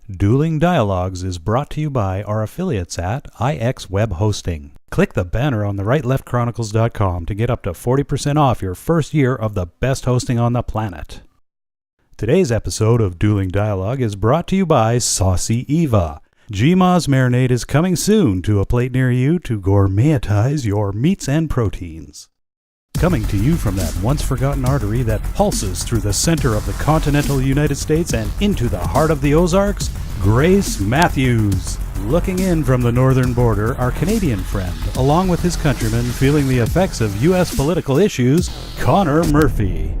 Dueling Dialogues is brought to you by our affiliates at IX Web Hosting. Click the banner on the rightleftchronicles.com to get up to 40% off your first year of the best hosting on the planet. Today's episode of Dueling Dialogue is brought to you by Saucy Eva. GMA's marinade is coming soon to a plate near you to gourmetize your meats and proteins. Coming to you from that once-forgotten artery that pulses through the center of the continental United States and into the heart of the Ozarks, Grace Matthews. Looking in from the northern border, our Canadian friend, along with his countrymen feeling the effects of U.S. political issues, Connor Murphy.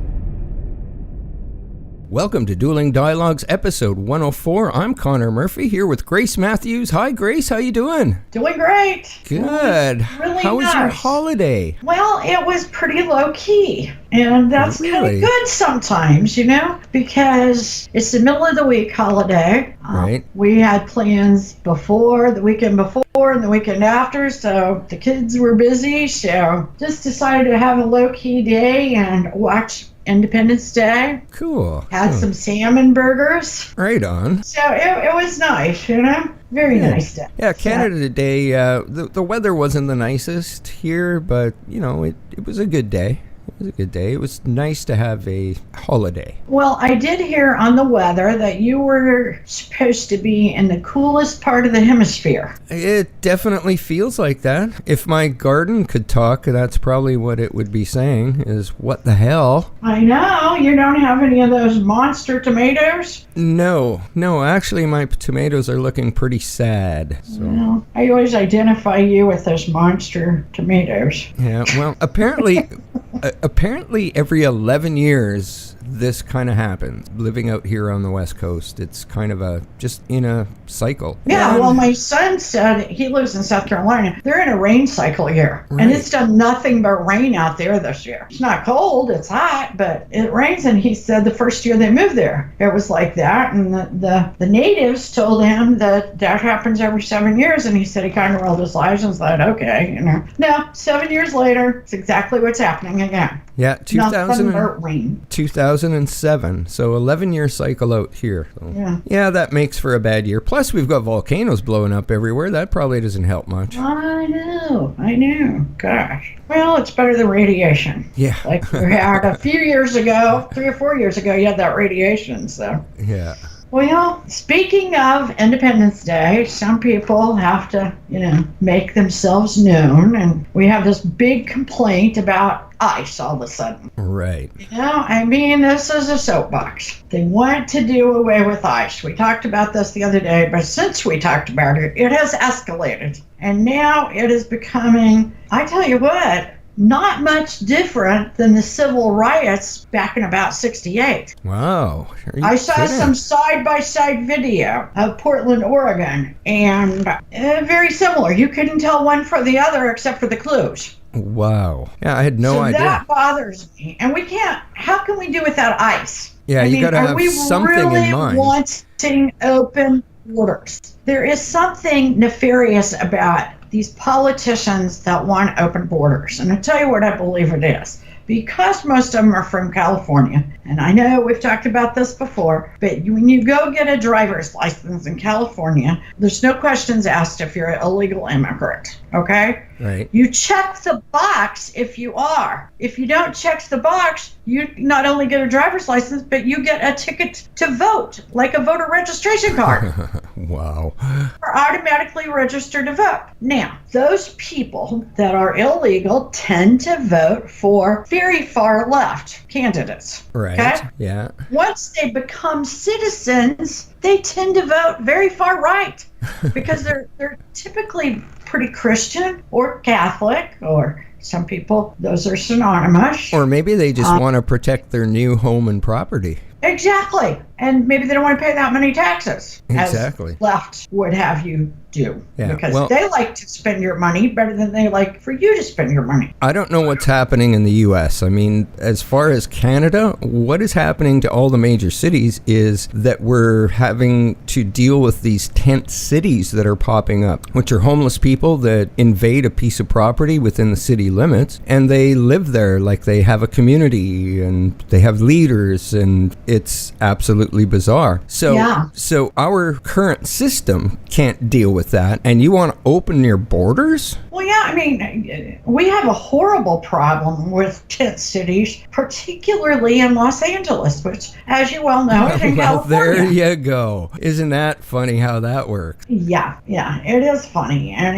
Welcome to Dueling Dialogues, episode 104. I'm Connor Murphy here with Grace Matthews. Hi, Grace. How you doing? Doing great. Good. Really How was your holiday? Well, it was pretty low-key, and that's kind of good sometimes, because it's the middle of the week holiday. Right. We had plans before, the weekend before, and the weekend after, so the kids were busy, so just decided to have a low-key day and watch Independence Day. Cool. Had some salmon burgers. Right on. So it was nice, Very nice day. Yeah, Canada Day, the weather wasn't the nicest here, but, it was a good day. It was nice to have a holiday. Well, I did hear on the weather that you were supposed to be in the coolest part of the hemisphere. It definitely feels like that. If my garden could talk, that's probably what it would be saying, is what the hell? I know. You don't have any of those monster tomatoes? No, actually my tomatoes are looking pretty sad. So. Well, I always identify you with those monster tomatoes. Yeah, well, apparently every 11 years this kind of happens. Living out here on the West Coast, it's kind of just in a cycle. Yeah, well, my son said, he lives in South Carolina, they're in a rain cycle here. Right. And it's done nothing but rain out there this year. It's not cold, it's hot, but it rains. And he said the first year they moved there, it was like that. And the natives told him that happens every 7 years. And he said he kind of rolled his eyes and said, okay, Now, 7 years later, it's exactly what's happening again. Yeah, 2007. So 11-year cycle out here. So. Yeah, that makes for a bad year. Plus, we've got volcanoes blowing up everywhere. That probably doesn't help much. I know. Gosh. Well, it's better than radiation. Yeah. Like you had a few years ago, 3 or 4 years ago, you had that radiation, so. Yeah. Well, speaking of Independence Day, some people have to, make themselves known, and we have this big complaint about ICE all of a sudden. Right. This is a soapbox. They want to do away with ICE. We talked about this the other day, but since we talked about it, it has escalated. And now it is becoming, I tell you what, not much different than the civil riots back in about 68. Wow. I saw some side-by-side video of Portland, Oregon, and very similar. You couldn't tell one from the other except for the clues. Wow. Yeah, I had no idea. That bothers me. And how can we do without ICE? Yeah, you got to have something in mind. Are we really wanting open borders? There is something nefarious about these politicians that want open borders. And I'll tell you what I believe it is. Because most of them are from California, and I know we've talked about this before, but when you go get a driver's license in California, there's no questions asked if you're an illegal immigrant, okay? Right. You check the box if you are. If you don't check the box, you not only get a driver's license, but you get a ticket to vote, like a voter registration card. Wow. Are automatically registered to vote. Now, those people that are illegal tend to vote for very far left candidates. Right. Okay? Yeah. Once they become citizens, they tend to vote very far right because they're typically pretty Christian or Catholic, or some people, those are synonymous. Or maybe they just want to protect their new home and property. Exactly. And maybe they don't want to pay that many taxes. Exactly. As left would have you do. Yeah, Because well, they like to spend your money better than they like for you to spend your money. I don't know what's happening in the U.S. I mean, as far as Canada, what is happening to all the major cities is that we're having to deal with these tent cities that are popping up, which are homeless people that invade a piece of property within the city limits, and they live there like they have a community and they have leaders, and it's absolutely bizarre. So our current system can't deal with that, and you want to open your borders? Well, yeah, I mean, we have a horrible problem with tent cities, particularly in Los Angeles, which, as you well know, is in Well, California. there you go. Isn't that funny how that works? Yeah, it is funny. And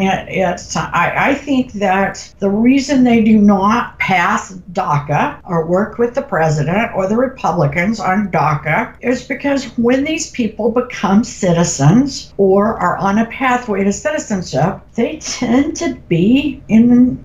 I think that the reason they do not pass DACA or work with the president or the Republicans on DACA is because when these people become citizens or are on a pathway to citizenship, they tend to be a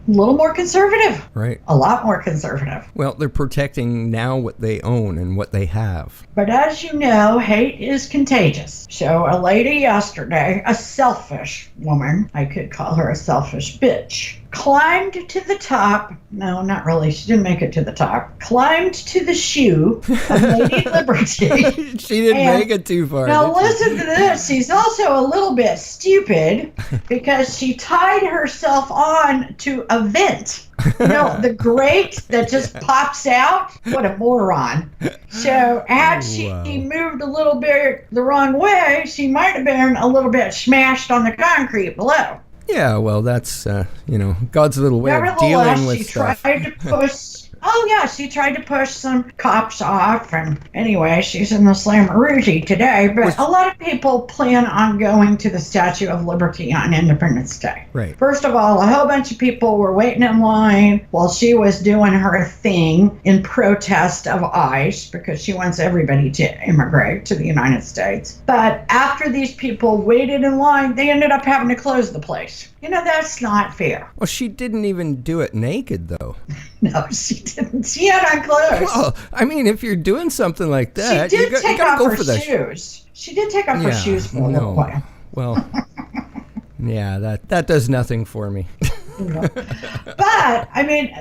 little more conservative. Right. A lot more conservative. Well, they're protecting now what they own and what they have. But as you know, hate is contagious. So a lady yesterday, a selfish woman, I could call her a selfish bitch, climbed to the top. No, not really. She didn't make it to the top. Climbed to the shoe of Lady Liberty. She didn't make it too far. Now listen to this. She's also a little bit stupid because she tied herself on to a vent. You know, the grate that just pops out? What a moron. So had she moved a little bit the wrong way, she might have been a little bit smashed on the concrete below. Yeah, well, that's, God's little way of dealing with stuff. She tried to push... Oh, yeah, she tried to push some cops off, and anyway, she's in the Slammaroozy today, but a lot of people plan on going to the Statue of Liberty on Independence Day. Right. First of all, a whole bunch of people were waiting in line while she was doing her thing in protest of ICE, because she wants everybody to immigrate to the United States. But after these people waited in line, they ended up having to close the place. You know, that's not fair. Well, she didn't even do it naked, though. No, she didn't. She had on clothes. Well, I mean, if you're doing something like that, she did take off her that. shoes. She did take off her shoes for a little while. Well, yeah, that does nothing for me. But, I mean,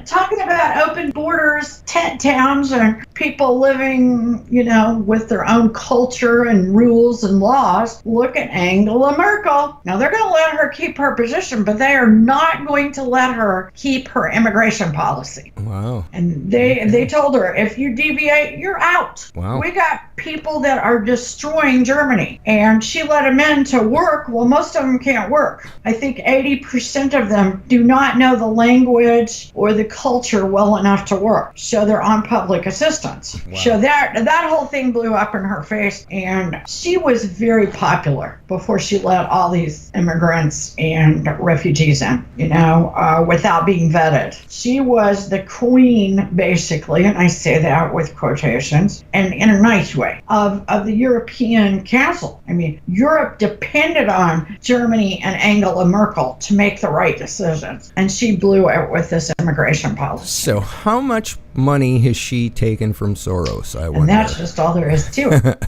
talking about open borders, tent towns, and people living, you know, with their own culture and rules and laws, look at Angela Merkel. Now, they're going to let her keep her position, but they are not going to let her keep her immigration policy. Wow. And they told her, if you deviate, you're out. Wow. We got people that are destroying Germany. And she let them in to work. Well, most of them can't work. I think 80% of them do not know the language or the culture well enough to work. So they're on public assistance. Wow. So that whole thing blew up in her face. And she was very popular before she let all these immigrants and refugees in, you know, without being vetted. She was the queen, basically, and I say that with quotations, and in a nice way, of the European Council. I mean, Europe depended on Germany and Angela Merkel to make the right decisions, and she blew it with this immigration policy. So how much money has she taken from Soros, I wonder? And that's just all there is to it.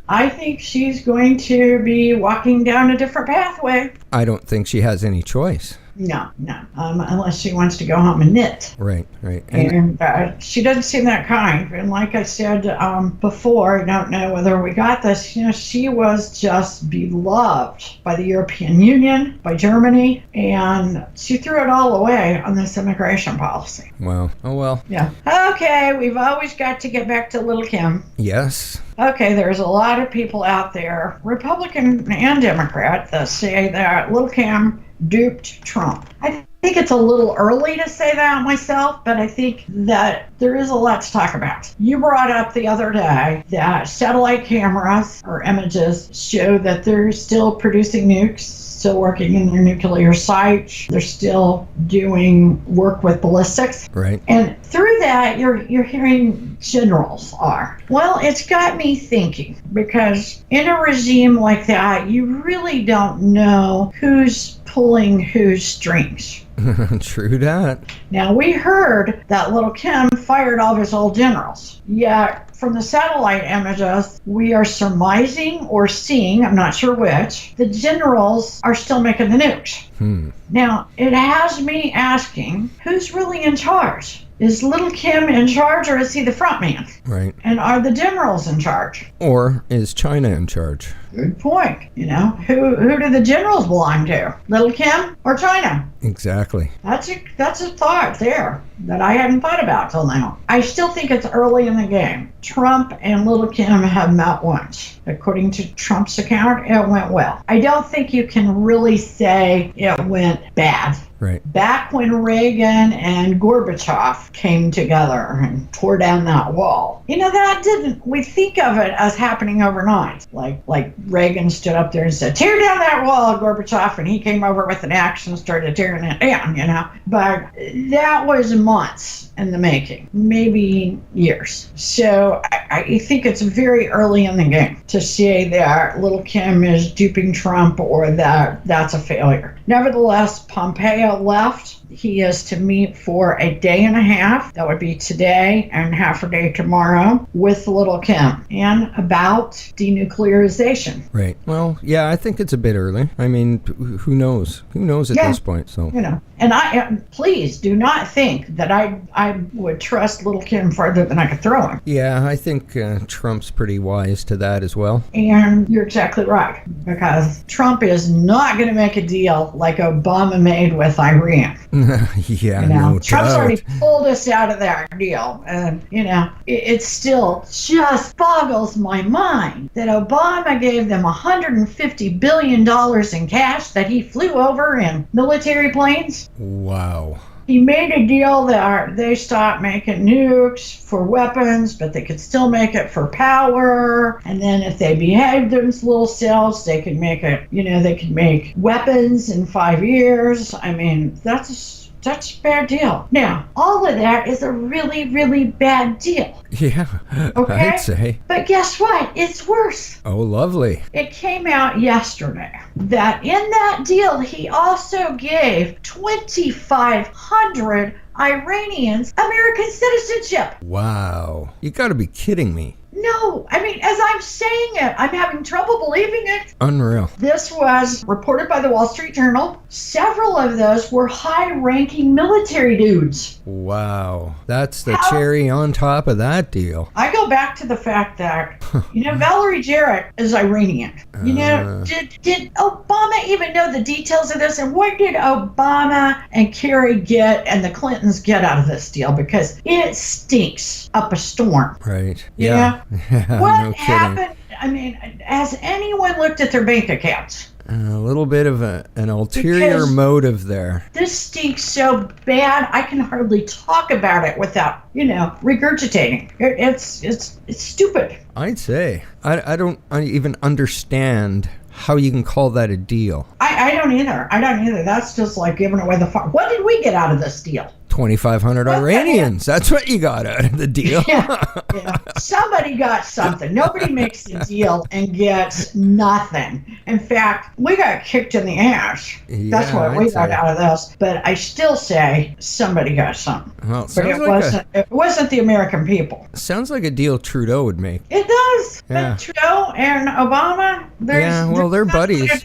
I think she's going to be walking down a different pathway. I don't think she has any choice. No, unless she wants to go home and knit. Right. And she doesn't seem that kind. And like I said before, I don't know whether we got this, you know, she was just beloved by the European Union, by Germany, and she threw it all away on this immigration policy. Wow. Oh, well. Yeah. Okay, we've always got to get back to Little Kim. Yes. Okay, there's a lot of people out there, Republican and Democrat, that say that Little Kim duped Trump. I think it's a little early to say that myself, but I think that there is a lot to talk about. You brought up the other day that satellite cameras or images show that they're still producing nukes, still working in their nuclear sites. They're still doing work with ballistics. Right. And through that, you're hearing generals are. Well, it's got me thinking, because in a regime like that, you really don't know who's pulling whose strings. True that. Now, we heard that Little Kim fired all of his old generals, yet from the satellite images, we are surmising or seeing, I'm not sure which, the generals are still making the nukes. Now, it has me asking, who's really in charge? Is Little Kim in charge, or is he the front man? Right. And are the generals in charge? Or is China in charge? Good point. Who do the generals belong to? Little Kim or China? Exactly. That's a thought there that I hadn't thought about till now. I still think it's early in the game. Trump and Little Kim have met once. According to Trump's account, it went well. I don't think you can really say it went bad. Right. Back when Reagan and Gorbachev came together and tore down that wall, we think of it as happening overnight. Like Reagan stood up there and said, tear down that wall, Gorbachev, and he came over with an axe and started tearing it down, But that was months in the making, maybe years. So I think it's very early in the game to say that Little Kim is duping Trump or that that's a failure. Nevertheless, Pompeo left. He is to meet for a day and a half. That would be today and half a day tomorrow with Little Kim and about denuclearization. Right. Well, yeah, I think it's a bit early. I mean, who knows? Who knows at this point? So and please do not think that I would trust Little Kim further than I could throw him. Yeah, I think Trump's pretty wise to that as well. And you're exactly right, because Trump is not going to make a deal like Obama made with Iran. Yeah, no Trump's doubt. already pulled us out of that deal. And, it still just boggles my mind that Obama gave them $150 billion in cash that he flew over in military planes. Wow. He made a deal that they stopped making nukes for weapons, but they could still make it for power. And then if they behaved themselves, they could make it, they could make weapons in 5 years. I mean, that's a bad deal. Now, all of that is a really, really bad deal. Yeah, Okay? I'd say. But guess what? It's worse. Oh, lovely. It came out yesterday that in that deal, he also gave 2,500 Iranians American citizenship. Wow. You got to be kidding me. No, I mean, as I'm saying it, I'm having trouble believing it. Unreal. This was reported by the Wall Street Journal. Several of those were high-ranking military dudes. Wow. That's the cherry on top of that deal. I go back to the fact that, Valerie Jarrett is Iranian. Did Obama even know the details of this? And what did Obama and Kerry get and the Clintons get out of this deal? Because it stinks up a storm. Right. Yeah. Yeah, What no kidding. happened? I mean, has anyone looked at their bank accounts? A little bit of an ulterior Because motive there. this stinks so bad, I can hardly talk about it without, regurgitating. It's stupid. I'd say. I don't even understand how you can call that a deal. I don't either. That's just like giving away the farm. What did we get out of this deal? 2,500 Iranians. That's what you got out of the deal. Yeah. Somebody got something. Nobody makes a deal and gets nothing. In fact, we got kicked in the ass. That's what we got out of this. But I still say somebody got something. Well, But it wasn't the American people. sounds like a deal Trudeau would make. It does. Yeah. But Trudeau and Obama, they're buddies.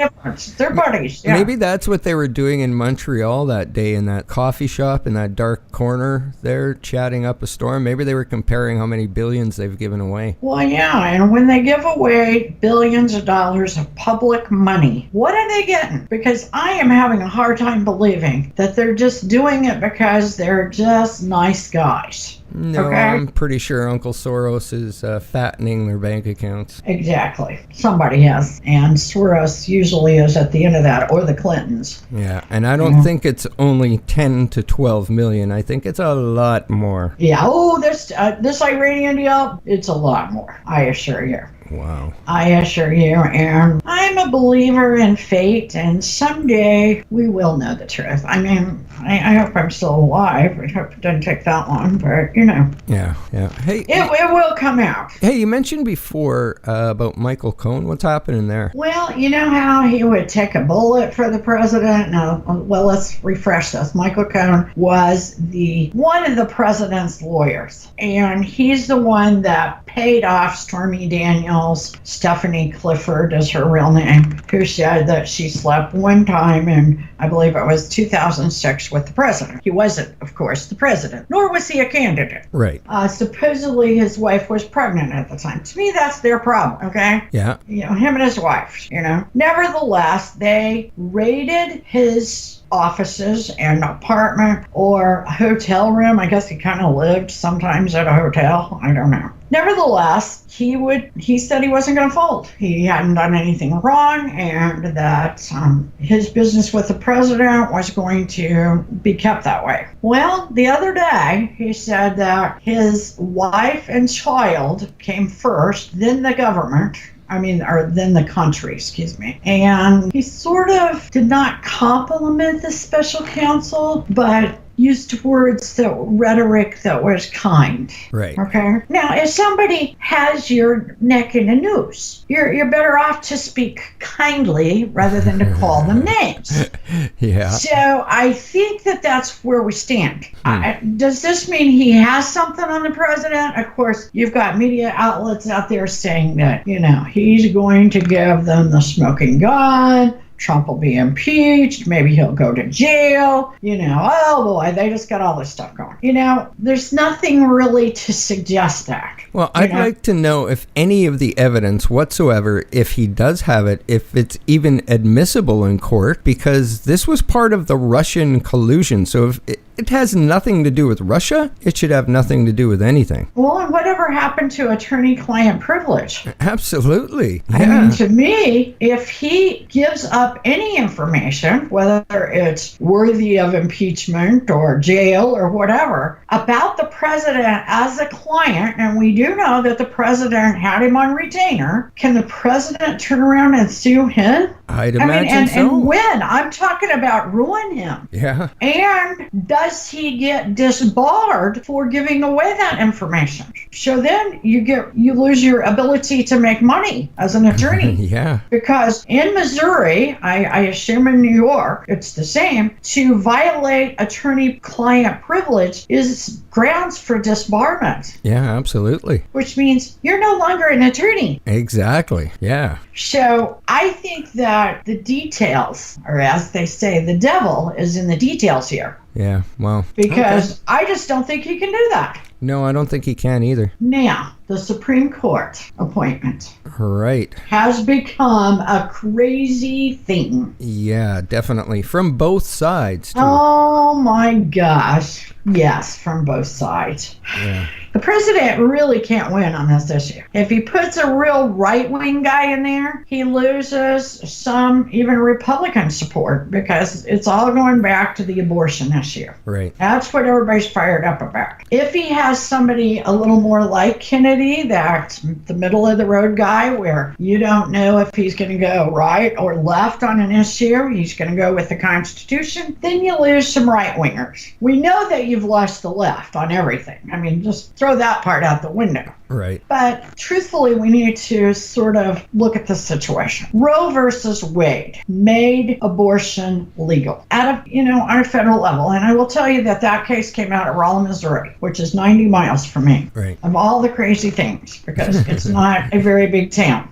They're buddies. Yeah. Maybe that's what they were doing in Montreal that day in that coffee shop in that dark corner there, chatting up a storm. Maybe they were comparing how many billions they've given away. Well, yeah, and when they give away billions of dollars of public money, what are they getting? Because I am having a hard time believing that they're just doing it because they're just nice guys. No, Okay. I'm pretty sure Uncle Soros is fattening their bank accounts. Exactly. Somebody has. And Soros usually is at the end of that, or the Clintons. Yeah, and I don't think it's only 10 to 12 million. I think it's a lot more. Yeah, this Iranian deal, it's a lot more, I assure you. Wow. I assure you, and I'm a believer in fate, and someday we will know the truth. I mean, I hope I'm still alive. I hope it doesn't take that long, but, Yeah. Hey, it will come out. hey, you mentioned before about Michael Cohen. What's happening there? Well, you know how he would take a bullet for the president? No, well, let's refresh this. Michael Cohen was one of the president's lawyers, and he's the one that paid off Stormy Daniels. Stephanie Clifford is her real name, who said that she slept one time in, I believe it was 2006, with the president. He wasn't, of course, the president, nor was he a candidate. Right. Supposedly his wife was pregnant at the time. To me, that's their problem, okay? Yeah. Him and his wife, Nevertheless, they raided his offices and apartment or hotel room. I guess he kind of lived sometimes at a hotel. I don't know. Nevertheless, he said he wasn't going to fold. He hadn't done anything wrong, and that his business with the president was going to be kept that way. Well, the other day, he said that his wife and child came first, then the government. Then the country, excuse me. And he sort of did not compliment the special counsel, but used rhetoric that was kind. Right. Okay. Now, if somebody has your neck in a noose, you're better off to speak kindly rather than to call them names. Yeah. So I think that's where we stand. Does this mean he has something on the president? Of course, you've got media outlets out there saying that, he's going to give them the smoking gun. Trump will be impeached. Maybe he'll go to jail. Oh boy, they just got all this stuff going. There's nothing really to suggest that. Well, I'd like to know if any of the evidence whatsoever, if he does have it, if it's even admissible in court, because this was part of the Russian collusion. So if it has nothing to do with Russia, it should have nothing to do with anything. Well, and whatever happened to attorney-client privilege? Absolutely. Yeah. To me, if he gives up any information, whether it's worthy of impeachment or jail or whatever, about the president as a client, and we do know that the president had him on retainer, can the president turn around and sue him? I'd imagine so. And when? I'm talking about ruin him. Yeah. And does he get disbarred for giving away that information? So then you lose your ability to make money as an attorney. Yeah. Because in Missouri, I assume in New York, it's the same, to violate attorney-client privilege is grounds for disbarment. Yeah, absolutely. Which means you're no longer an attorney. Exactly. Yeah. So I think that the details, or as they say, the devil is in the details here. Yeah, well. Because I just don't think he can do that. No, I don't think he can either. Now, the Supreme Court appointment right has become a crazy thing. Yeah, definitely. From both sides, too. Oh, my gosh. Yes, from both sides. Yeah. The president really can't win on this issue. If he puts a real right-wing guy in there, he loses some even Republican support because it's all going back to the abortion issue. Right. That's what everybody's fired up about. If he has somebody a little more like Kennedy, that's the middle-of-the-road guy where you don't know if he's going to go right or left on an issue, he's going to go with the Constitution, then you lose some right-wingers. We know that you've lost the left on everything. Just throw that part out the window. Right. But truthfully, we need to sort of look at the situation. Roe versus Wade made abortion legal on a federal level. And I will tell you that case came out of Rolla, Missouri, which is 90 miles from me. Right. Of all the crazy things, because it's not a very big town.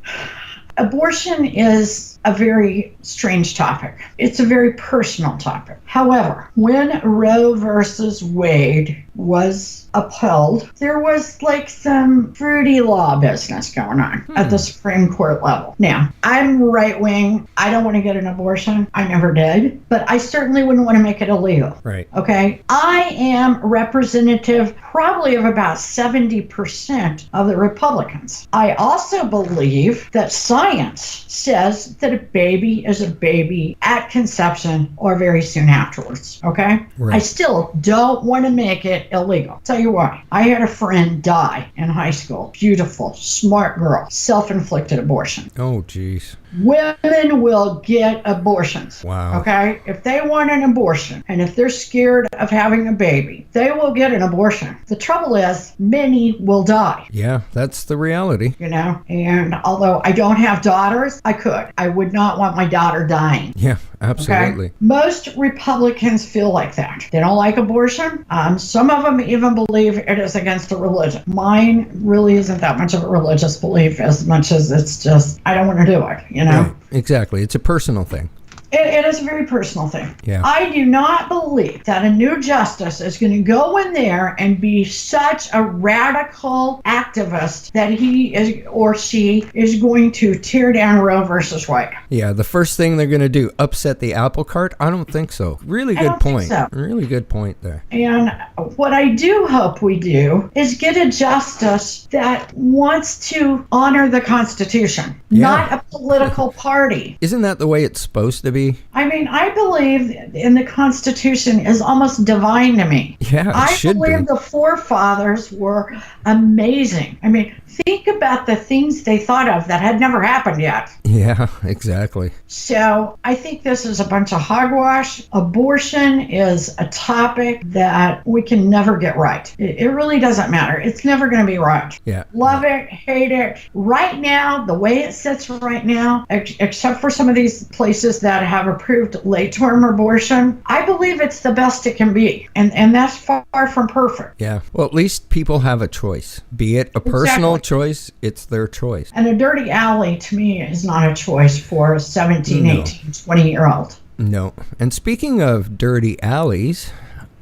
Abortion is a very strange topic. It's a very personal topic. However, when Roe versus Wade was upheld, there was like some fruity law business going on at the Supreme Court level. Now, I'm right wing. I don't want to get an abortion. I never did. But I certainly wouldn't want to make it illegal. Right. Okay? I am representative probably of about 70% of the Republicans. I also believe that science says that a baby is a baby at conception or very soon afterwards. Okay? Right. I still don't want to make it illegal. Tell you why. I had a friend die in high school. Beautiful, smart girl. Self-inflicted abortion. Oh, geez. Women will get abortions. Wow. Okay? If they want an abortion and if they're scared of having a baby, they will get an abortion. The trouble is, many will die. Yeah, that's the reality. And although I don't have daughters, I could. I would would not want my daughter dying. Yeah, absolutely. Okay? Most Republicans feel like that. They don't like abortion. Some of them even believe it is against the religion. Mine really isn't that much of a religious belief as much as it's just, I don't want to do it, you know? Right. Exactly. It's a personal thing. It is a very personal thing. Yeah. I do not believe that a new justice is going to go in there and be such a radical activist that he is or she is going to tear down Roe versus Wade. Yeah, the first thing they're going to do, upset the apple cart? I don't think so. Really good point. Really good point there. And what I do hope we do is get a justice that wants to honor the Constitution, not a political party. Isn't that the way it's supposed to be? I mean, I believe in the Constitution is almost divine to me. Yeah, I should believe be. the forefathers were amazing. I mean, think about the things they thought of that had never happened yet. Yeah, exactly. So I think this is a bunch of hogwash. Abortion is a topic that we can never get right. It really doesn't matter. It's never going to be right. Yeah. Love it, hate it. Right now, the way it sits right now, except for some of these places that have approved late-term abortion, I believe it's the best it can be. And that's far from perfect. Yeah. Well, at least people have a choice. Be it a personal choice, it's their choice. And a dirty alley, to me, is not a choice for a 17, 18, 20-year-old. No. And speaking of dirty alleys,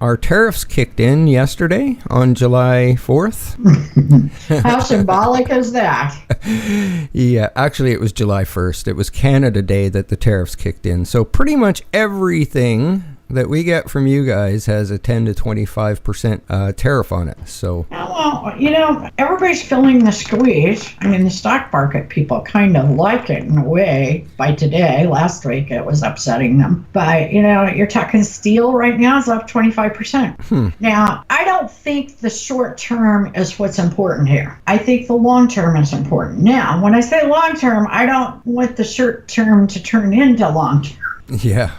our tariffs kicked in yesterday on July 4th. How symbolic is that? Yeah, actually it was July 1st. It was Canada Day that the tariffs kicked in. So pretty much everything that we get from you guys has a 10 to 25% tariff on it. So, well, you know, everybody's feeling the squeeze. I mean, the stock market people kind of like it in a way by today. Last week it was upsetting them. But, you know, you're talking steel right now is up 25%. Now, I don't think the short term is what's important here. I think the long term is important. Now, when I say long term, I don't want the short term to turn into long term. Yeah.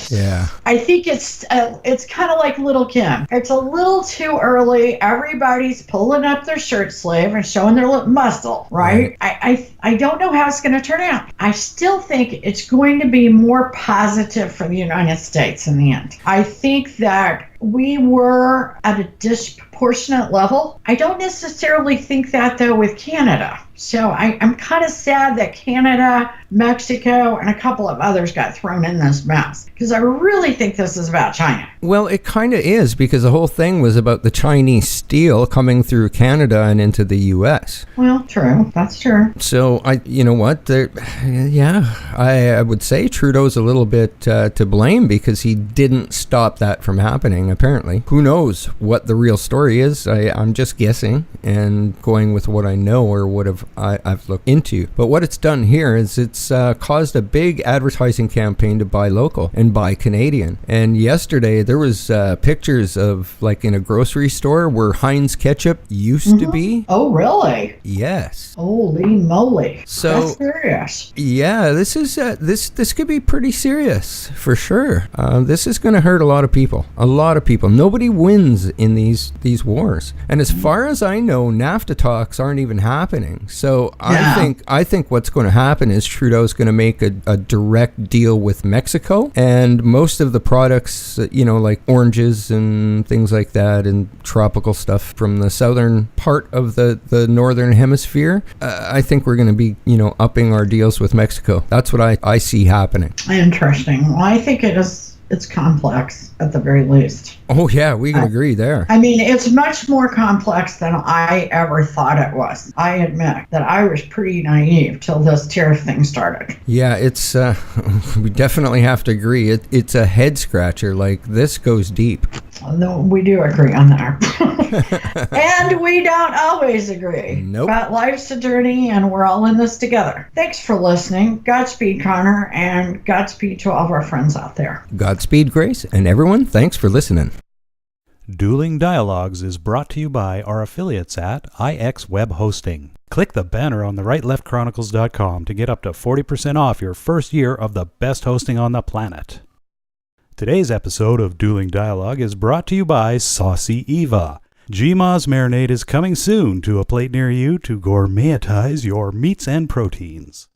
Yeah. I think it's kind of like Little Kim. It's a little too early. Everybody's pulling up their shirt sleeve and showing their little muscle, right? I don't know how it's going to turn out. I still think it's going to be more positive for the United States in the end. I think that we were at a disproportionate level. I don't necessarily think that, though, with Canada. So I'm kind of sad that Canada, Mexico, and a couple of others got thrown in this mess, because I really think this is about China. Well, it kind of is, because the whole thing was about the Chinese steel coming through Canada and into the U.S. Well, true. That's true. So, you know what? I would say Trudeau's a little bit to blame, because he didn't stop that from happening, apparently. Who knows what the real story is? I'm just guessing and going with what I know or what I've looked into. But what it's done here is it's caused a big advertising campaign to buy local and buy Canadian. And yesterday there was pictures of, like, in a grocery store where Heinz ketchup used to be. Oh, really? Yes. Holy moly. So that's serious. Yeah, this is this could be pretty serious for sure. This is going to hurt a lot of people. A lot of people. Nobody wins in these wars. And as far as I know, NAFTA talks aren't even happening. So I think what's going to happen is Trudeau's going to make a direct deal with Mexico, and most of the products, like oranges and things like that, and tropical stuff from the southern part of the northern hemisphere, I think we're going to be, upping our deals with Mexico. That's what I see happening. Interesting. Well, I think it's complex at the very least. Oh, yeah, we can agree there. I mean, it's much more complex than I ever thought it was. I admit that I was pretty naive till this tariff thing started. Yeah, it's, we definitely have to agree. It's a head scratcher. Like, this goes deep. No, we do agree on that. And we don't always agree. Nope. But life's a journey, and we're all in this together. Thanks for listening. Godspeed, Connor, and Godspeed to all of our friends out there. Godspeed, Grace, and everyone, thanks for listening. Dueling Dialogues is brought to you by our affiliates at IX Web Hosting. Click the banner on the right, leftchronicles.com to get up to 40% off your first year of the best hosting on the planet. Today's episode of Dueling Dialogue is brought to you by Saucy Eva. GMA's marinade is coming soon to a plate near you to gourmetize your meats and proteins.